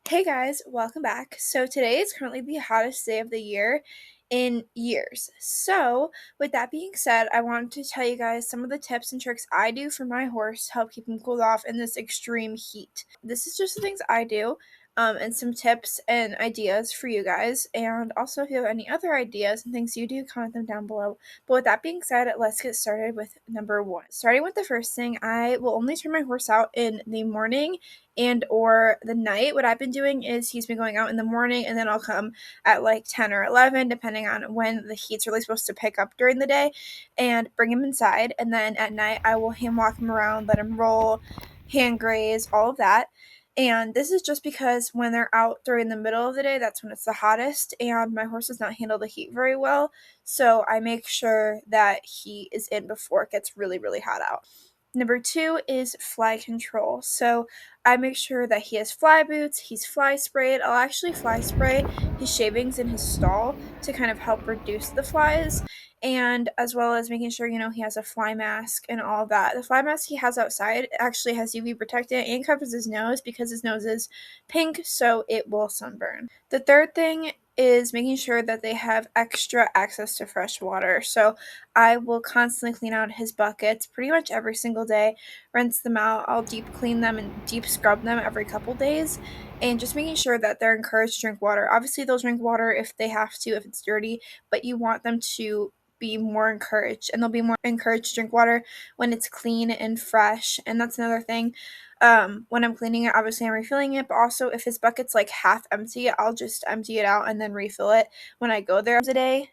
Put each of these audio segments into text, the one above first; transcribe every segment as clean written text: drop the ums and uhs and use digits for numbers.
Hey guys, welcome back. So today is currently the hottest day of the year in years. So, with that being said, I wanted to tell you guys some of the tips and tricks I do for my horse to help keep him cooled off in this extreme heat. This is just the things I do, and some tips and ideas for you guys. And also, if you have any other ideas and things you do, comment them down below. But with that being said, let's get started with number one. Starting with the first thing, I will only turn my horse out in the morning and or the night. What I've been doing is he's been going out in the morning, and then I'll come at like 10 or 11 depending on when the heat's really supposed to pick up during the day, and bring him inside. And then at night I will hand walk him around, let him roll, hand graze, all of that. And this is just because when they're out during the middle of the day, that's when it's the hottest, and my horse does not handle the heat very well. So I make sure that he is in before it gets really, really hot out. Number two is fly control. So I make sure that he has fly boots, he's fly sprayed. I'll actually fly spray his shavings in his stall to kind of help reduce the flies, and as well as making sure, he has a fly mask and all of that. The fly mask he has outside actually has UV protectant and covers his nose because his nose is pink, so it will sunburn. The third thing is making sure that they have extra access to fresh water. So I will constantly clean out his buckets pretty much every single day, rinse them out. I'll deep clean them and deep scrub them every couple days, and just making sure that they're encouraged to drink water. Obviously, they'll drink water if they have to, if it's dirty, but you want them to be more encouraged, and they'll be more encouraged to drink water when it's clean and fresh. And that's another thing. When I'm cleaning it, obviously I'm refilling it, but also if his bucket's like half empty, I'll just empty it out and then refill it when I go there a day,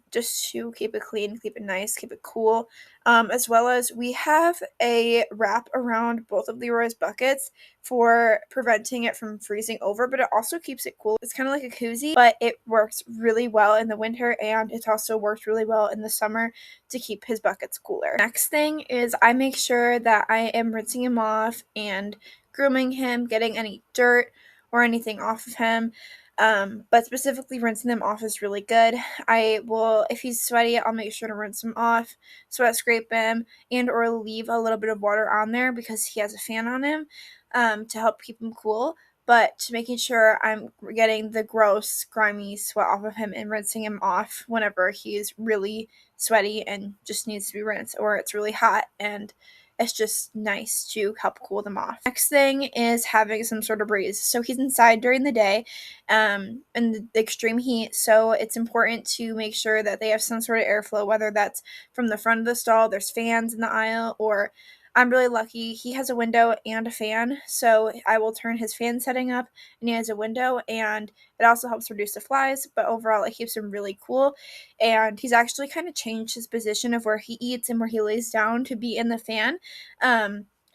just to keep it clean, keep it nice, keep it cool. As well as we have a wrap around both of Leroy's buckets for preventing it from freezing over, but it also keeps it cool. It's kind of like a koozie, but it works really well in the winter, and it's also worked really well in the summer to keep his buckets cooler. Next thing is I make sure that I am rinsing him off and grooming him, getting any dirt or anything off of him. But specifically rinsing them off is really good. I will, if he's sweaty, I'll make sure to rinse him off, sweat scrape him, and or leave a little bit of water on there because he has a fan on him, to help keep him cool. But making sure I'm getting the gross, grimy sweat off of him and rinsing him off whenever he's really sweaty and just needs to be rinsed, or it's really hot and it's just nice to help cool them off. Next thing is having some sort of breeze. So he's inside during the day, in the extreme heat. So it's important to make sure that they have some sort of airflow, whether that's from the front of the stall, there's fans in the aisle, or I'm really lucky. He has a window and a fan, so I will turn his fan setting up, and he has a window, and it also helps reduce the flies, but overall it keeps him really cool. And he's actually kind of changed his position of where he eats and where he lays down to be in the fan.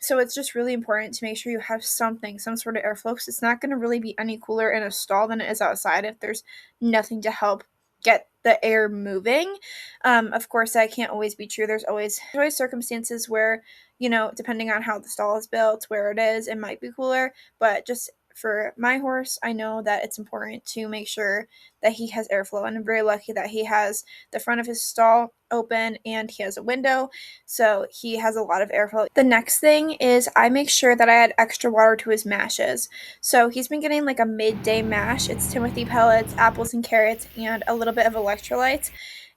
So it's just really important to make sure you have something, some sort of airflow, because it's not going to really be any cooler in a stall than it is outside if there's nothing to help get the air moving. Of course, that can't always be true. There's always circumstances where, depending on how the stall is built, where it is, it might be cooler. But just for my horse, I know that it's important to make sure that he has airflow. And I'm very lucky that he has the front of his stall open and he has a window, so he has a lot of airflow. The next thing is I make sure that I add extra water to his mashes. So he's been getting like a midday mash. It's Timothy pellets, apples and carrots, and a little bit of electrolytes.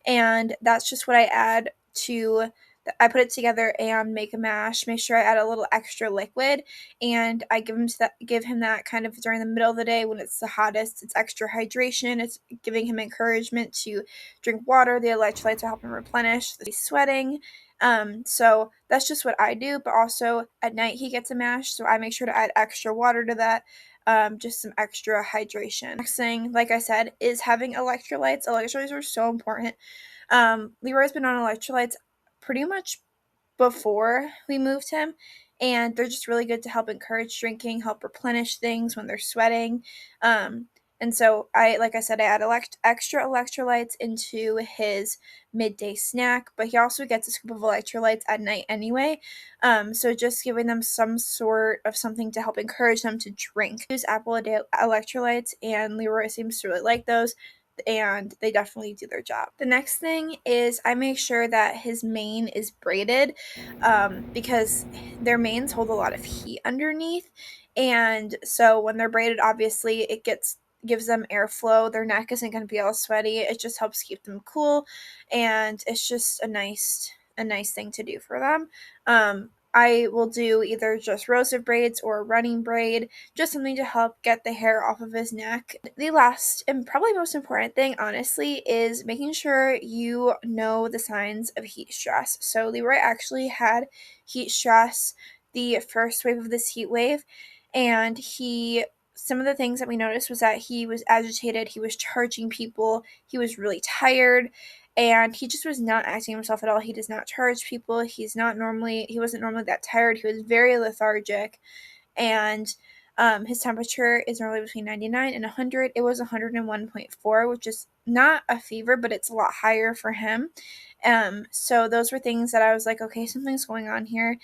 And that's just what I add to. I put it together and make a mash. Make sure I add a little extra liquid, and I give him that kind of during the middle of the day when it's the hottest. It's extra hydration. It's giving him encouragement to drink water. The electrolytes are helping replenish. He's sweating. So that's just what I do. But also at night he gets a mash, so I make sure to add extra water to that. Just some extra hydration. Next thing, like I said, is having electrolytes. Electrolytes are so important. Leroy's been on electrolytes pretty much before we moved him, and they're just really good to help encourage drinking, help replenish things when they're sweating. And so like I said, I add extra electrolytes into his midday snack, but he also gets a scoop of electrolytes at night anyway. So just giving them some sort of something to help encourage them to drink. Use apple a day electrolytes, and Leroy seems to really like those, and they definitely do their job. The next thing is I make sure that his mane is braided, because their manes hold a lot of heat underneath, And so when they're braided, obviously gives them airflow. Their neck isn't going to be all sweaty. It just helps keep them cool, and it's just a nice thing to do for them. I will do either just rows of braids or a running braid, just something to help get the hair off of his neck. The last and probably most important thing, honestly, is making sure you know the signs of heat stress. So Leroy actually had heat stress the first wave of this heat wave, and some of the things that we noticed was that he was agitated, he was charging people, he was really tired, and he just was not acting himself at all. He does not charge people. He wasn't normally that tired. He was very lethargic, and his temperature is normally between 99 and 100. It was 101.4, which is not a fever, but it's a lot higher for him. So those were things that I was like, okay, something's going on here.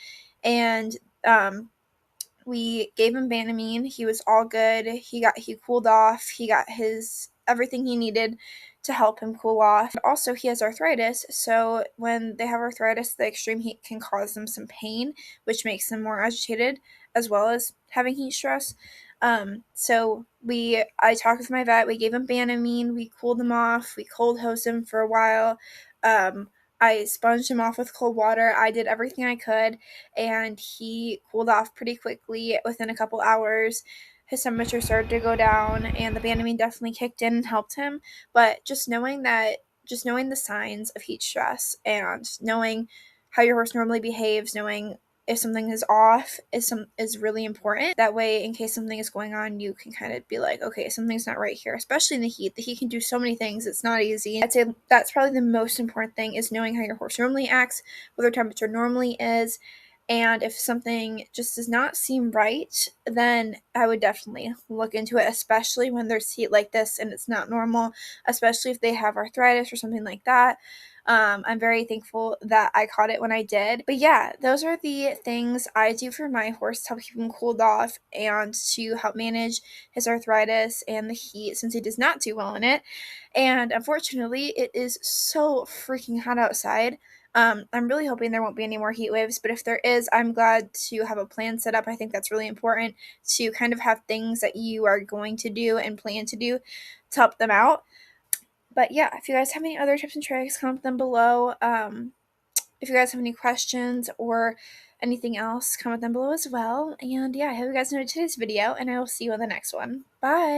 And we gave him Banamine. He was all good. He cooled off. He got his everything he needed to help him cool off. Also, he has arthritis, so when they have arthritis, the extreme heat can cause them some pain, which makes them more agitated, as well as having heat stress. I talked with my vet. We gave him Banamine. We cooled him off. We cold hosed him for a while. I sponged him off with cold water. I did everything I could, and he cooled off pretty quickly. Within a couple hours, his temperature started to go down, and the Banamine definitely kicked in and helped him. But just knowing the signs of heat stress and knowing how your horse normally behaves, knowing if something is off is really important. That way, in case something is going on, you can kind of be like, okay, something's not right here, especially in the heat. The heat can do so many things. It's not easy. I'd say that's probably the most important thing, is knowing how your horse normally acts, what their temperature normally is. And if something just does not seem right, then I would definitely look into it, especially when there's heat like this and it's not normal, especially if they have arthritis or something like that. I'm very thankful that I caught it when I did. But yeah, those are the things I do for my horse to help keep him cooled off and to help manage his arthritis and the heat, since he does not do well in it. And unfortunately, it is so freaking hot outside. I'm really hoping there won't be any more heat waves, but if there is, I'm glad to have a plan set up. I think that's really important, to kind of have things that you are going to do and plan to do to help them out. But yeah, if you guys have any other tips and tricks, comment them below. If you guys have any questions or anything else, comment them below as well. And yeah, I hope you guys enjoyed today's video, and I will see you on the next one. Bye!